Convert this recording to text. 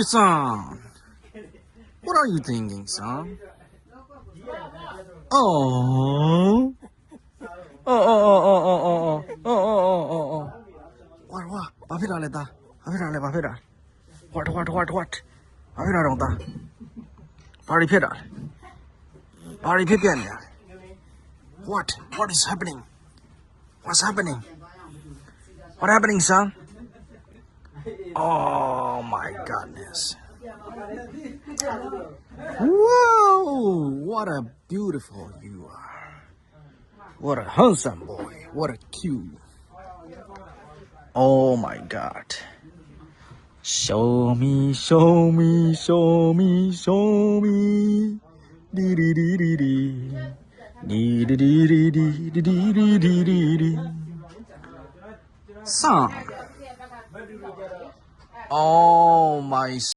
Son, what are you thinking, son? Oh. Oh. What? Whatဖြစ်တာလဲသားဘာဖြစ်တာလဲ What? ဘာဖြစ်တာတော့သားဘာဖြစ်တာလဲဘာဖြစ်ပြန်လဲ What is happening? What's happening? What happening, son? Oh my goodness. Whoa, what a beautiful you are. What a handsome boy. What a cute. Oh my God. Show me. Dee dee dee dee dee. Dee dee dee dee dee dee dee dee dee. Son. Oh my